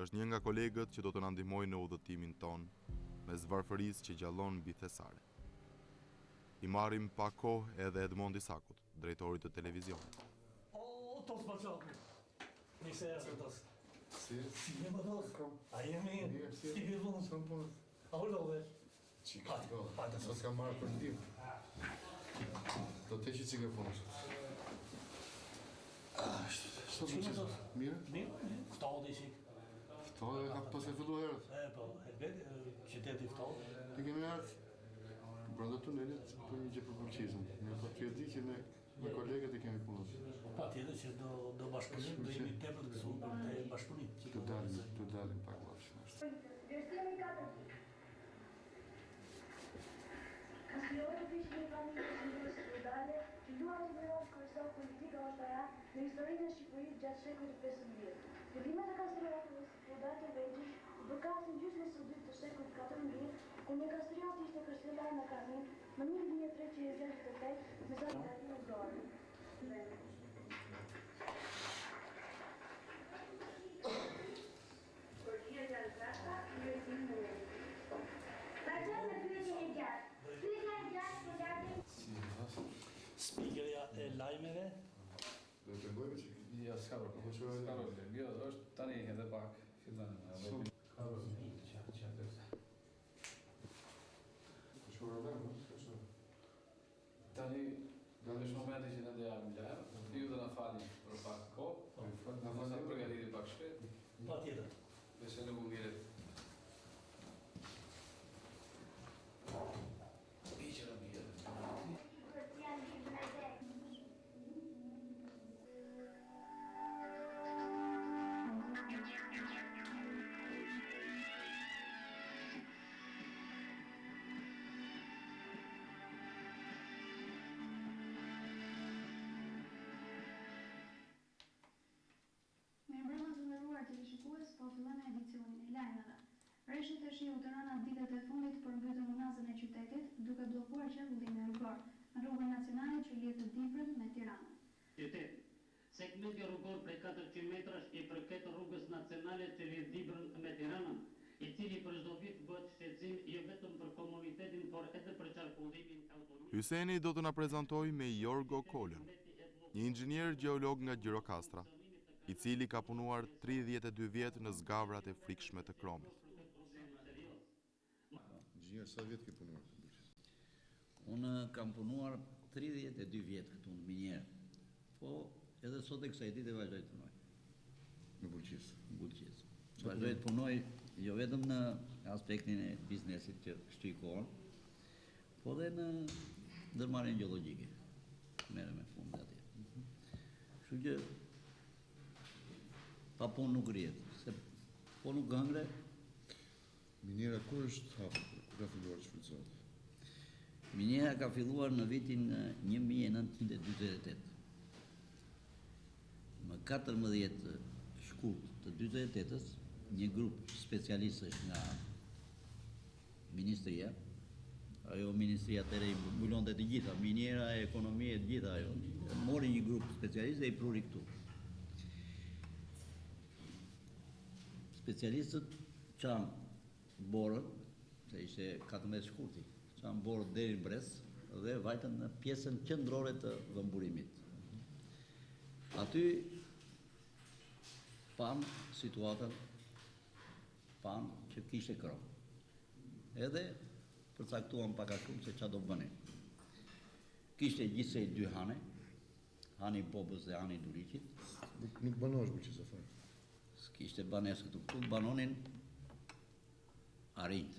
është një nga kolegët që do të na ndihmojnë në udhëtimin ton mes varfërisë që gjallon mbi thesare. I marrim pa kohë edhe Edmondi Sakut, drejtorit të televizionit. Tos Baçaku. Neyse ya Tos. Si Ne bakalım. Ayemi. Si bir bunu. Son punë. Orada ove. Çika. Sot kam marrë për ndim. Do të heqi çike punës. Çfarë bëj? Mirë? Mirë. Ftallë dishik. Ftallë ka pas e filluar herët. Po, elbet qyteti ftallë. Ne kemi ardhur brenda tunelit për një gjë për bulqizëm. Ne po të di që ne me kolegët e kemi punuar. Patjetër që do bashkëpunim, do jemi tepër të gëzuar për të bashkëpunim. Të dalim pak bashkë. Vërstimi 4. Kastiore fiqë një familje sociale që luan të bëjnë kryesor politika oshtara në historinë e Shqipërisë gjatë shekullit të 15. Fillimet e kastriatëve feudale të Vegjësh u përkasin gjysmës së dytë të shekullit 14, ku një kastriat ishte kështjellar në Karnin më 1368 me zakonin e Dorë. Speakerja e lajmeve. Do të bëjmë çik. Ja, s'ka problem. Jo, është tani edhe pak fillon. Tani në momentin që ne do japim lajm, ju do na falni për pak kohë. Na mos përgatitni pak shpejt. Patjetër. Nëse nuk u ngjelet. Biçëra mirë. Televizionist po fillon edicionin e lajmeve. Rreshtet e shiut të rëna ditët e fundit përmbytën unazën e qytetit, duke bllokuar qarkullimin rrugor në rrugën nacionale që lidh Dibrën me Tiranën. Qytet. Segmenti rrugor prej 400 metrash i përket rrugës nacionale që lidh Dibrën me Tiranën, i cili për çdo vit bëhet shqetësim jo vetëm për komunitetin, por edhe për qarkullimin autonomik. Hyseni do të na prezantojë me Jorgo Kolën, një inxhinier gjeolog nga Gjirokastra, i cili ka punuar 32 vjet në zgavrat e frikshme të Kromit. Inxhinier, sa vjet ke punuar? Unë kam punuar 32 vjet këtu në minjerë, po edhe sot e kësaj dite vazhdoj të punoj. Në bulqis? Në bulqis. Vazhdoj të punoj jo vetëm në aspektin e biznesit që shtykohen, po dhe në ndërmarrjen gjeologjike. Merrem me fundet atje. Kështu që pa punë nuk rrihet, se po nuk hëngre. Minjera kur është hapur, kur ka filluar të shfrytëzohet? Minjera ka filluar në vitin 1948. Më 14 shkurt të 48-ës, një grup specialistësh nga Ministria, ajo Ministria atëherë i mbulonte të gjitha, minjera, ekonomia, të gjitha ajo, mori një grup specialistë dhe i pruri këtu. Specialistët qanë borën, se ishte 14 shkurti, qanë borën deri në Bres dhe vajtën në pjesën qendrore të dhëmburimit. Aty panë situatën, panë që kishte krom. Edhe përcaktuan pak a shumë se qa do bëne. Kishte gjithsej 2 hane, hani Bobës dhe hani Duriqit. Nuk banosh bulqis e farë? S'kishte banes këtu banonin arit.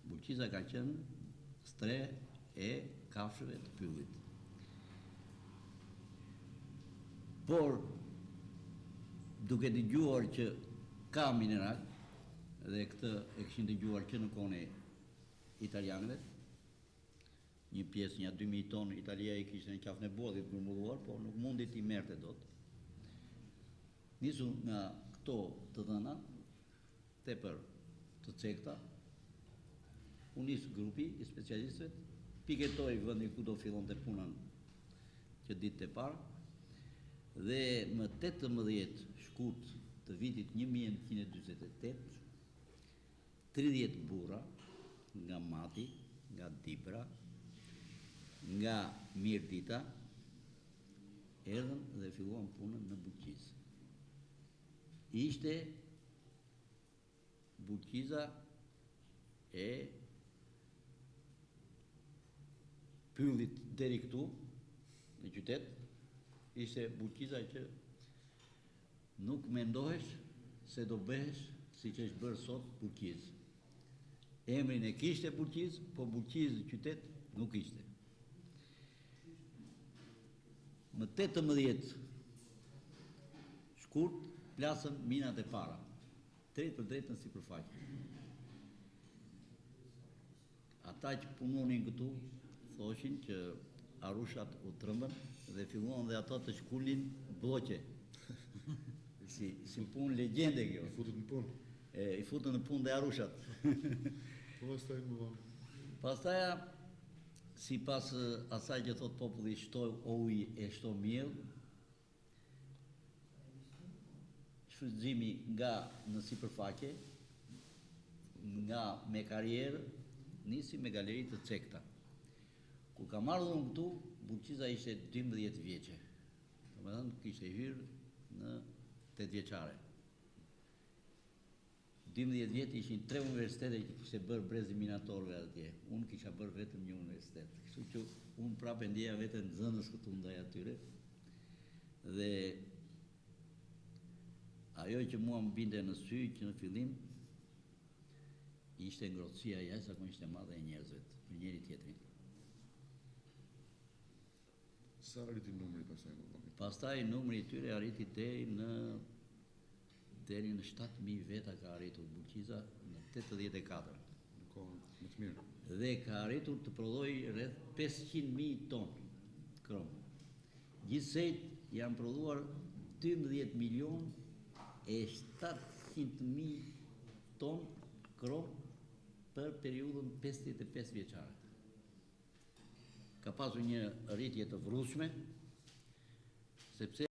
Bulqiza ka qenë stre e kafshëve të pyllit. Por, duke dëgjuar që ka mineral, dhe këtë e këshin dëgjuar që në kone italianëve, një pjesë, një 2000 tonë, Italia i kishte në qafën e bodhit grumbulluar, por nuk mundi t'i merte dot. Nisu nga këto të dhëna, tepër të cekta, u nisë grupi i specialistëve, piketoi vendi ku do fillon të punën që ditë të parë, dhe më 18 shkurt të vitit 1948, 30 burra nga Mati, nga Dibra, nga Mirdita, erdhën dhe filluan punën në Buqiz. Ishte Buqiza e pyllit deri këtu, në qytet, ishte Buqiza që nuk mendohesh se do bëhesh si që është bërë sot Buqiz. Emrin e kishte Buqiz, po Buqiz qytet nuk ishte. Më 18 shkurt plasën minat e para, drejt për drejt në sipërfaqe. Ata që punonin këtu thoshin që arushat u trëmbën dhe filluan dhe ata të shkullin bloqe. si punë legjende kjo. I futët në punë. I futën në punë dhe arushat. Po pastaj më vonë. Pastaja, si pas asaj që thot populli shtoj oj e shto miell, shfrytëzimi nga në sipërfaqe, nga me karierë, nisi me galeri të cekta. Kur kam ardhur unë këtu, Buqiza ishte 12 vjeçe. Domethënë kishte hyrë në 8 vjeçare. 12 vjet ishin 3 universitete që kishte bërë brezi minatorëve atje. Unë kisha bërë vetëm një universitet. Kështu që unë prapë ndjeja veten nxënës këtu ndaj atyre. Dhe ajo që mua më binte në sy që në fillim ishte ngrohtësia jashtëzakonisht e madhe e njerëzve për njëri tjetrin. Sa arriti numri pastaj më vonë? Pastaj numri i tyre arriti deri në 7.000 veta ka arritur Buqiza në 84. Në kohën më të mirë. Dhe ka arritur të prodhojë rreth 500.000 tonë krom. Gjithsej janë prodhuar 12 milion e 700.000 tonë krom për periudhën 55 vjeçare. Ka pasur një rritje të vrrueshme, sepse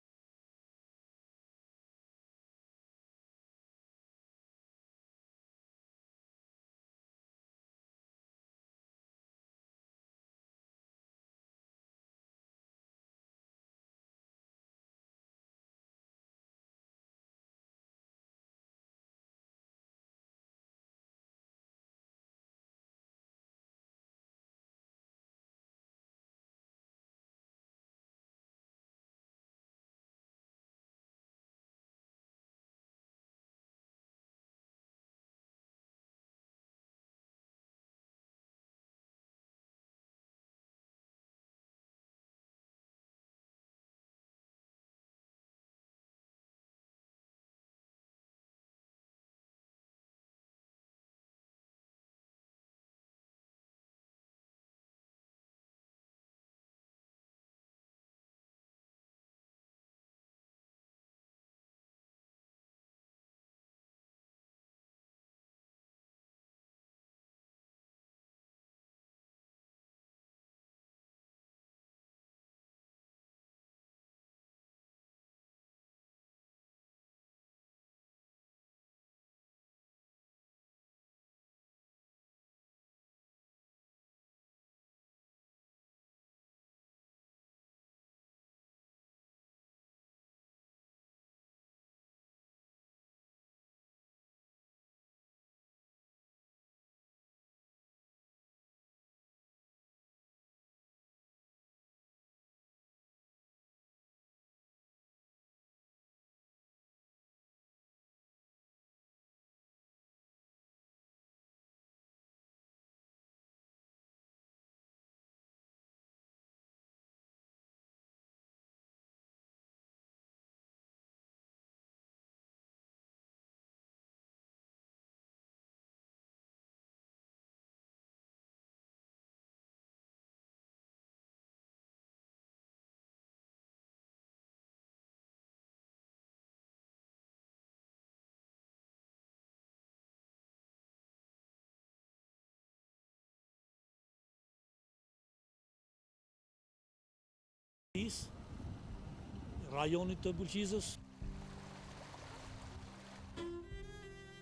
rajonit të Buqizës.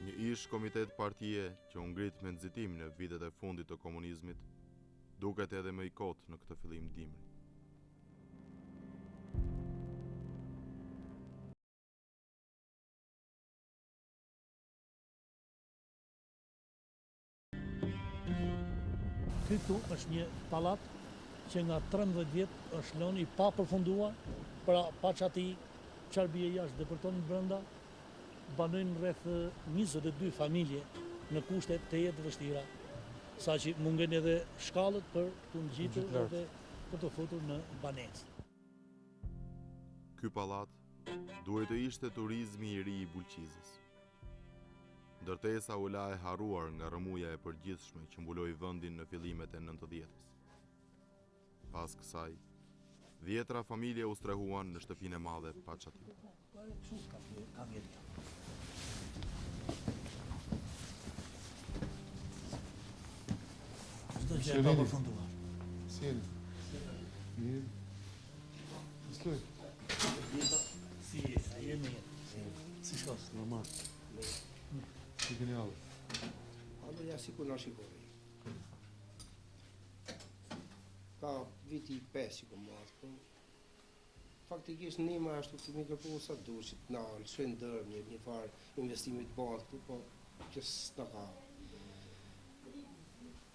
Një ish komitet partije që u ngrit me nxitim në vitet e fundit të komunizmit, duket edhe më i kotë në këtë fillim dimri. Ky këtu është një pallat që nga 13 vjet është lënë i pa përfunduar, pra pa çati çfarë bie jashtë depërton brenda, banojnë rreth 22 familje në kushte të jetë vështira, saqë mungen edhe shkallët për të ngjitur edhe për të futur në banesë. Ky pallat duhet të ishte turizmi i ri i Bulqizës. Ndërtesa u la e harruar nga rrëmuja e përgjithshme që mbuloi vendin në fillimet e 90-s. Pas kësaj, 10 familje u strehuan në shtëpinë e madhe pa çati. Çdo gjë e pa përfunduar. Si jeni? Mirë. Sloj. Si jemi? Si shkos? Normal. Si keni ardhur? Allora ja si ku na shikoj. Ka viti 5 që kom marrë, po faktikisht nema ashtu të mi kërku sa dushit, na lëshën dërë një farë investimit banë këtu, po që s'na ka.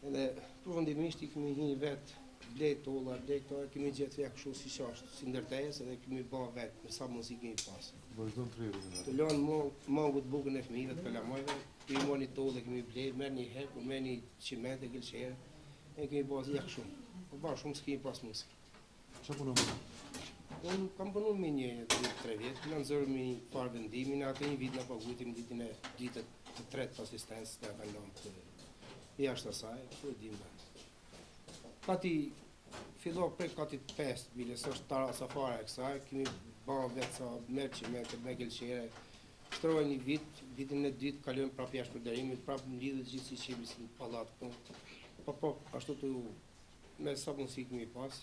Edhe përfundimisht i kemi një vetë blejt tolla, blejt këto, kemi gjetë ja kështu si shashtë, si ndërtes, edhe kemi ba vetë, me sa mundësi kemi pasë. Vazhdon të rrjedhë. Të lanë mangut bukën e fëmijëve të kalamajve, kemi marrë një tollë, kemi blejt, merë një herë, ku merë një qiment e gëlqerë, e kemi bazë ja kështu. Po ba shumë s'kemi pas mundësi. Çfarë punon? Unë kam punu me një 3 vjetë, në nëzërë me një farë vendimin, atë një vit në pagujtim ditën e ditët të tretë asistencë të vendon të jashtë asaj, të dim. Kati fillo prej kati 5 bile, së është tara safare e kësaj, kemi ba vetë sa merë qimente, me gëlqere, shtrojë një vit, vitin e dytë kalojmë prap jashtë përderimit, prap në lidhët gjithë si qemi si në palat këtu. Po, ashtu të me sa mundësi kemi pas.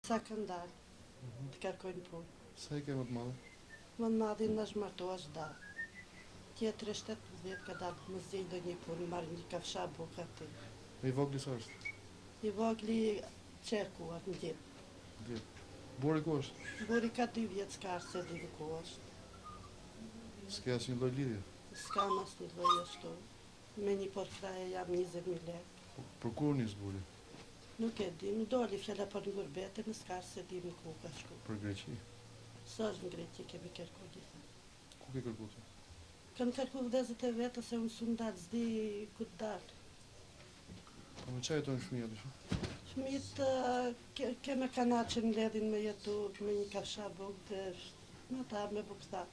Sa kanë dalë, të kërkojnë punë. Sa i ke më të madhe? Më të madhin në shmartoa është dalë. Tjetër e 17 ka dalë më zgjej do një punë, marrë një kafsha buka të. E i vogli sa është? I vogli qeku atë në gjithë. Djetë. Bori ku është? Bori ka 2 vjetë s'ka se di në ku është. S'ke asë një lloj lidhje? S'ka mas një lloj ashtu. Me një porkraje jam 20.000 lekë. Për kur njës bori? Nuk e di, më doli fjalla për në gurbete, në s'ka se di në ku ka shku. Për Greqi? Së është në Greqi kemi kërku gjitha. Ku ke kërku të? Kanë kërku vdezët e vetë, se unë su ndalë, zdi ku të dalë. Po me qaj jetojnë fëmijat ishë? Fëmijët keme kana që në ledhin me jetu, me një kafsha buk, dhe me ta me bukta.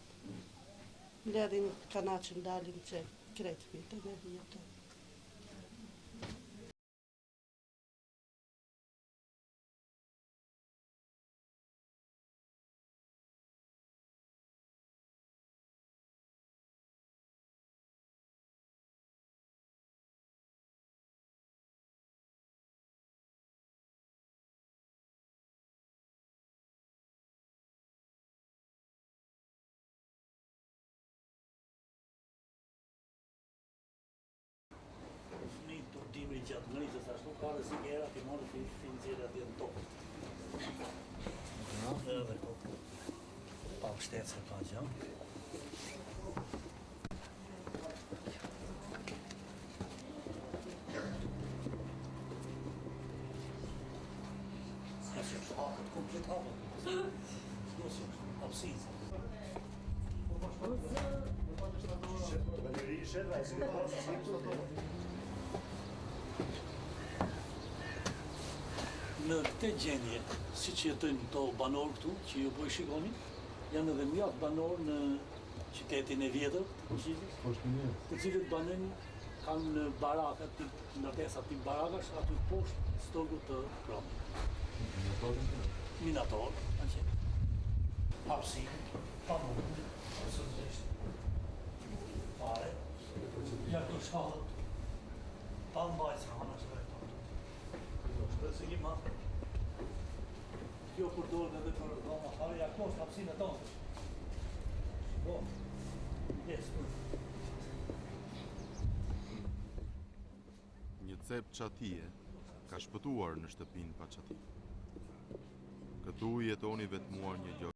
Në ledhin kana që në dalin që kretë fëmijët e me jetu. Dimri gjatë ngritës ashtu, ka dhe si gjera, ti marrë fin zirë atje në tokë. Edhe kokë. Pa pështetë se pa gjë. Në këtë gjendje, si që jetojnë këto banorë këtu, që ju po i shikoni, janë edhe mjaft banorë në qytetin e vjetër të Bulqizës, të cilët banojnë kanë në baraka, ndërtesa tip barakash, aty poshtë stoku të kromit. Minator, hapsi, pamunë, absolutisht, fare, ja të shkallët, pa mbajtë hana shkallët. Shpresë një matë. Kjo përdojnë edhe për dhoma fare, ja këto është hapsinë e tonë. Po, jesë. Një cep çatije ka shpëtuar në shtëpinë pa çati. Këtu jetoni vetmuar një gjë.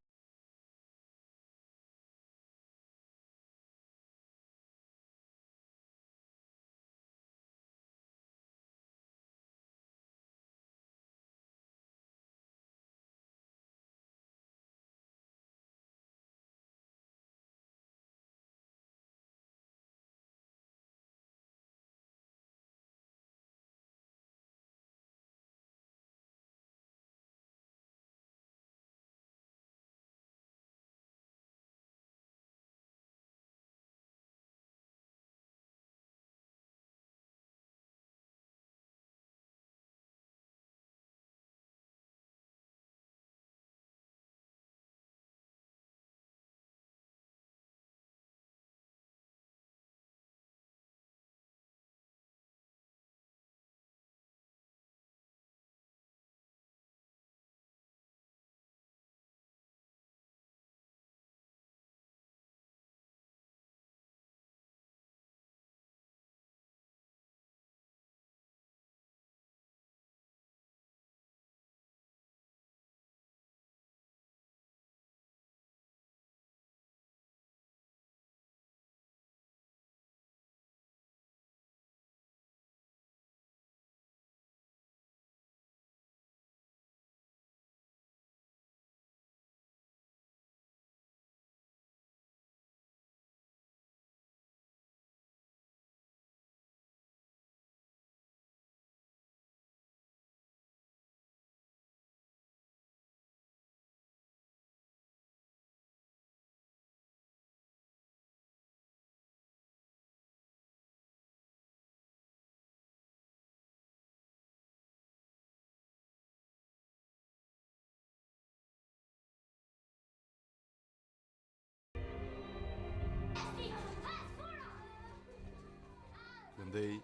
Prandaj,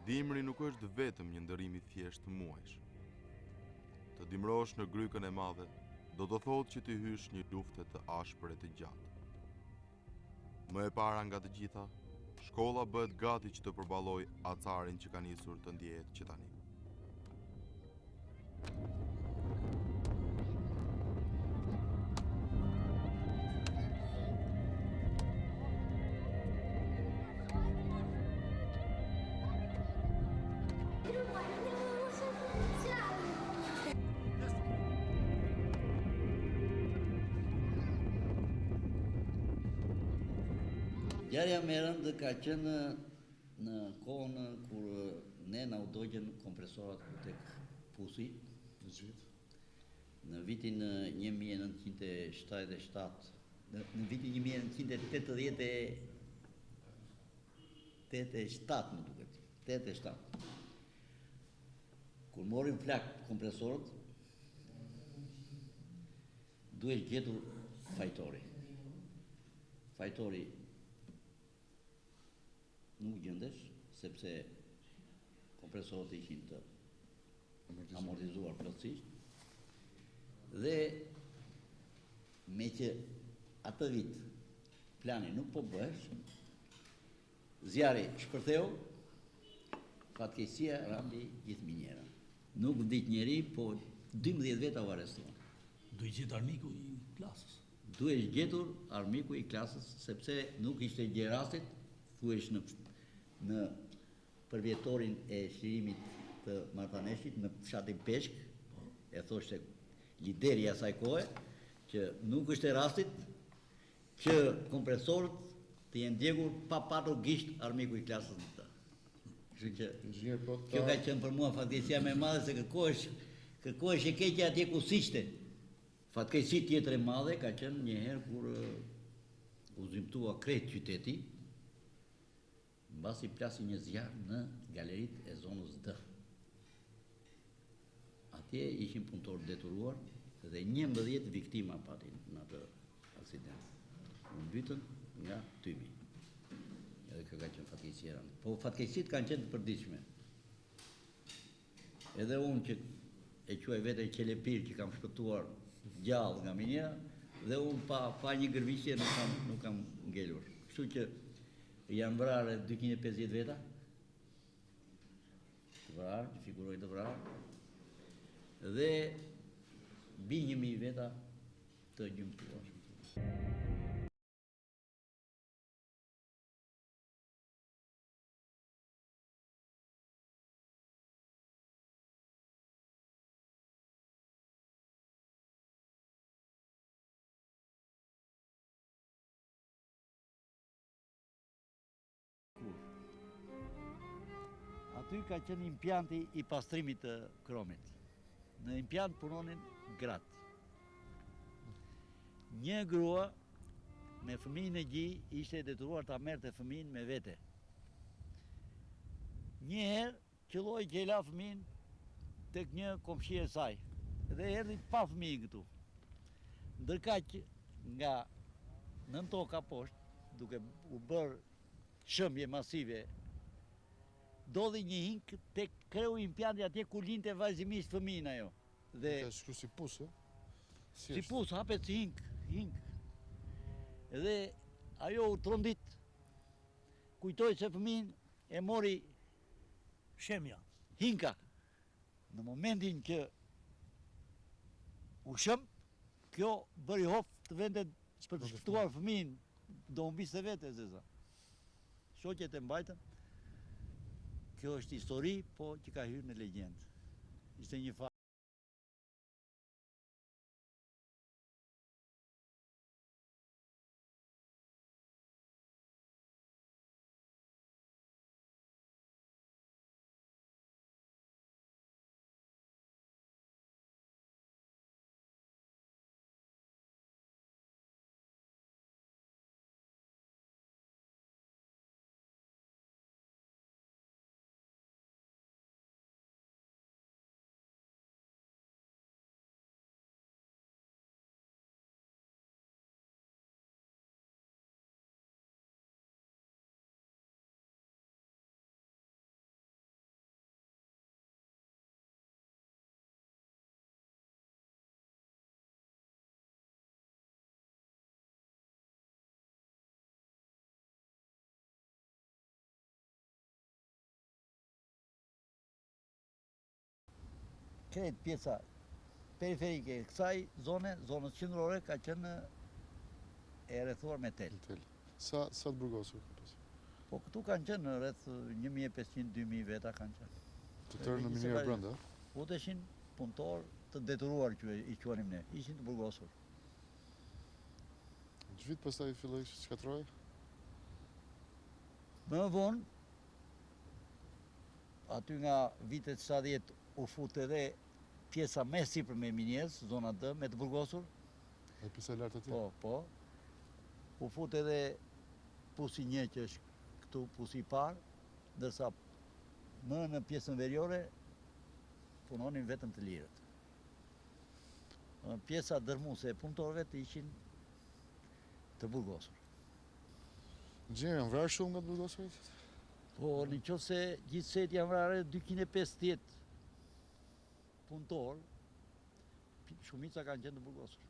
dimri nuk është vetëm një ndërim i thjeshtë muajsh. Të dimrosh në grykën e madhe, do të thotë që ti hysh një lufte të ashpër e të gjatë. Më e para nga të gjitha, shkolla bëhet gati që të përballojë acarin që ka nisur të ndjehet që tani. Ngjarja më e rëndë ka qenë në kohën kur ne na u dogjen kompresorat tek Pusi në vitin 1977, në vitin 1987 më duket, 87. Kur morin flak kompresorët, duhet gjetur fajtori. Fajtori nuk gjendesh, sepse kompresorët ishin të amortizuar plotësisht. Dhe me që atë vit plani nuk po bëhesh, zjarri shpërtheu, fatkeqësia randi gjithë minjera. Nuk vdiq njeri, po 12 veta u arrestuan. Duhet gjetur armiku i klasës. Duhet gjetur armiku i klasës, sepse nuk ishte gjë rastit, thuhesh në përvjetorin e shlirimit të Martaneshit në fshatin Peshk, e thoshte lideri i asaj kohe, që nuk është e rastit që kompresorët të jenë djegur pa patur gisht armiku i klasës në të. Kështu që kjo ka qenë për mua fatkeqësia më e madhe, se kërkohesh e keqja atje ku siqte. Fatkeqësi tjetër e madhe ka qenë njëherë kur u zymtua krejt qyteti, mbasi plasi një zjarr në galeritë e zonës D. Atje ishin punëtorë detyruar dhe 11 viktima patin në atë aksident. U mbytën nga tymi. Edhe kjo ka qenë fatkeqësia. Po fatkeqësitë kanë qenë të përditshme. Edhe unë që e quaj vete qelepir që kam shpëtuar gjallë nga minjera, dhe unë pa një gërvisje nuk kam ngelur. Kështu që janë vrarë 250 veta, të vrarë, që figurojnë të vrarë, dhe mbi 1000 veta të gjymtuar. Aty ka qenë impianti i pastrimit të kromit. Në impiant punonin gratë. Një grua me fëmijën e gjij ishte detyruar ta merrte fëmijën me vete. Njëherë qelloi që i la fëmijën tek një komshi e saj dhe erdhi pa fëmijën këtu. Ndërkaq nga nën toka poshtë, duke u bërë shëmbje masive, dodhi një hink tek kreu i impianti atje ku linte vazhdimisht fëmijën ajo. Dhe shku si pus, si pus, hapet si hink. Dhe ajo u trondit, kujtoi se fëmijën e mori shemja, hinka. Në momentin që u shëm, kjo bëri hof të vendet për të shpëtuar fëmijën, do humbiste vetë zeza. Shoqet e mbajtën. Kjo është histori, po që ka hyrë në legjendë. Ishte një fakt. Kretë pjesa periferike e kësaj zonës qendrore, ka qenë e rrethuar me tel. Sa të burgosur? Po këtu kanë qenë rreth 1500-2000 veta kanë qenë. Të tërë në minjera brenda? Futeshin punëtor të detyruar që i quanim ne, ishin të burgosur. Që vit pastaj filloi shkatrohej? Më vonë, aty nga vitet 70 u fut edhe pjesa me sipër me minjes, zona D, me të burgosur. E pjesa e lartë atje? Po. U fut edhe pusi 1 që është këtu, pusi i parë, ndërsa më në pjesën veriore punonin vetëm të lirët. Pjesa dërmuese e punëtorëve të ishin të burgosur. Gjenë janë vrarë shumë nga të burgosurit? Po, në qoftë se gjithsej janë vrarë 250 punëtorë, shumica kanë qenë të burgosur.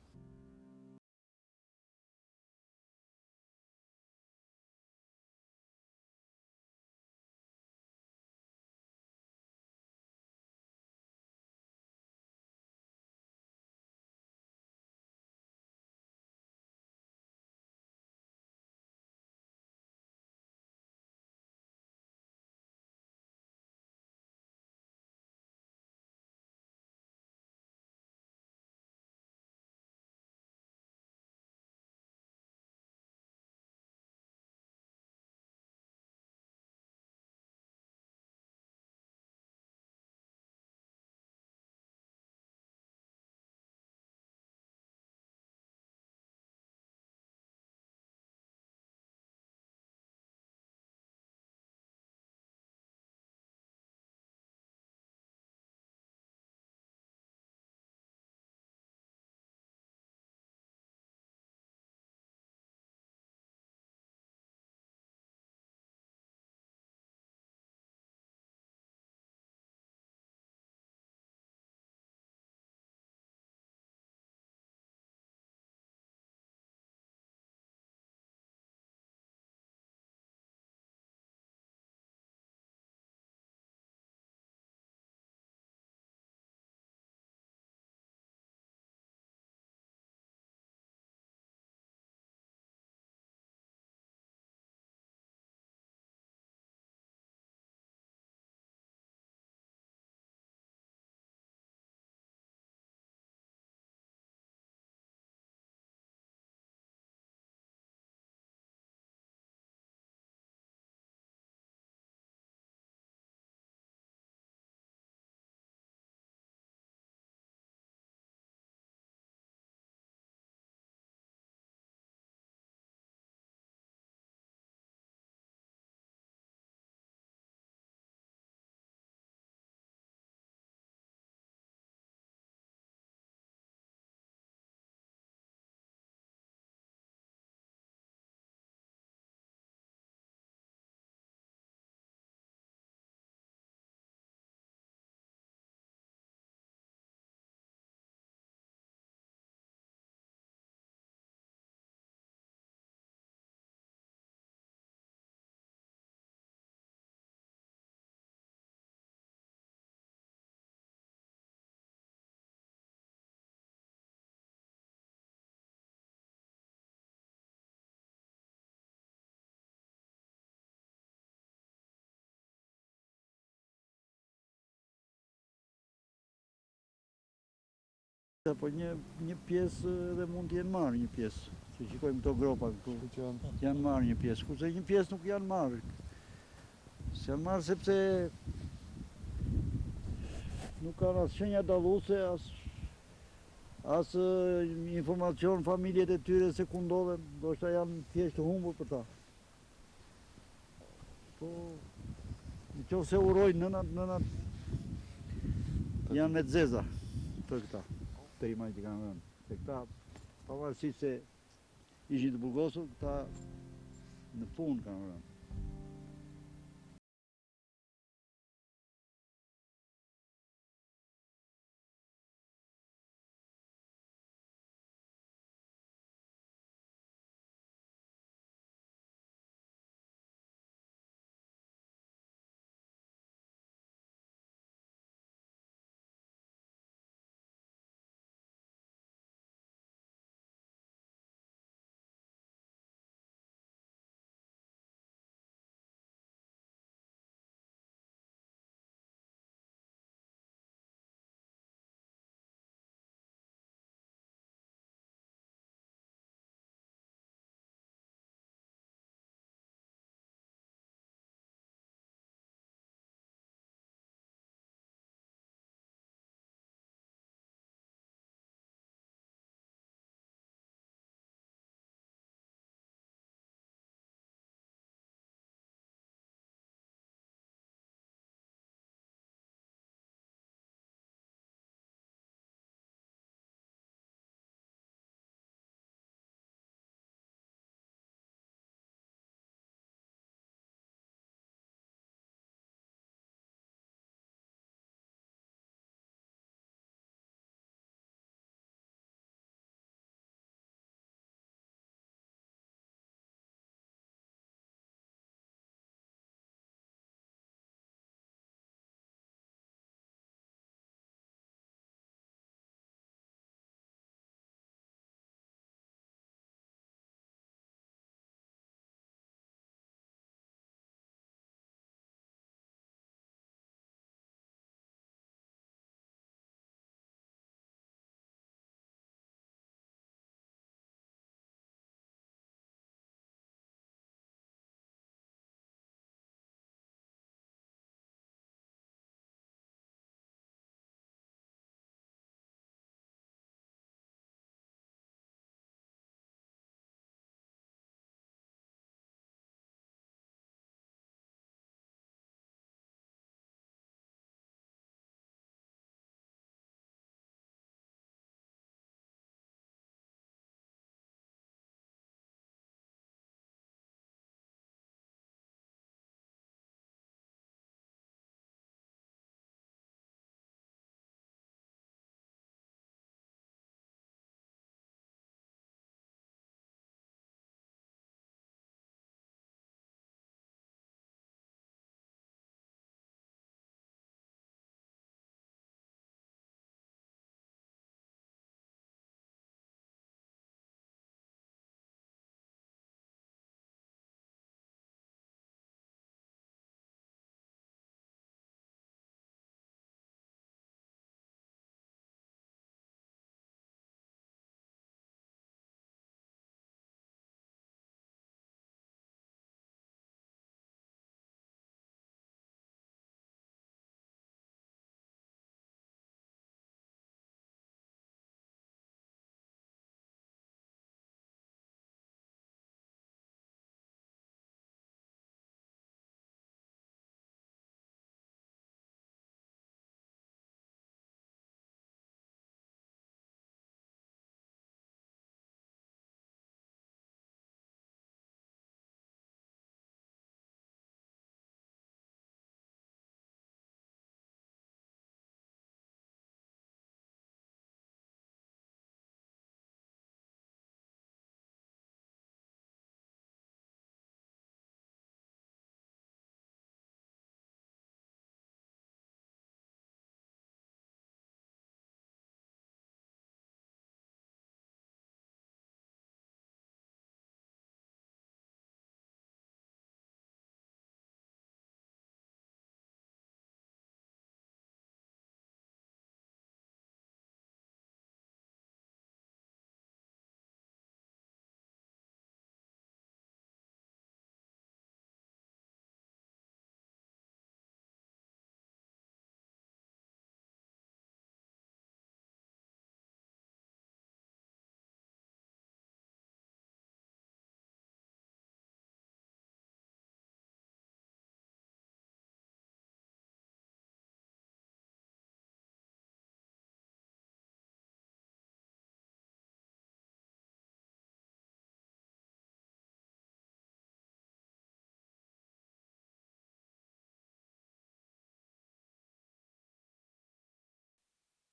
Po një pjesë dhe mund t'jenë marrë një pjesë, që shikojmë këto gropa këtu, janë marrë një pjesë, kurse një pjesë nuk janë marrë. S'janë marrë sepse nuk kanë as shenja dalluese, as informacion familjet e tyre se ku ndodhen, ndoshta janë thjesht humbur për ta. Po, në qoftë se urojnë nënat janë me zeza për këta. Të rimaj që kanë rënë. Se këta, pavarësisht se ishin të burgosur, këta në punë kanë rënë.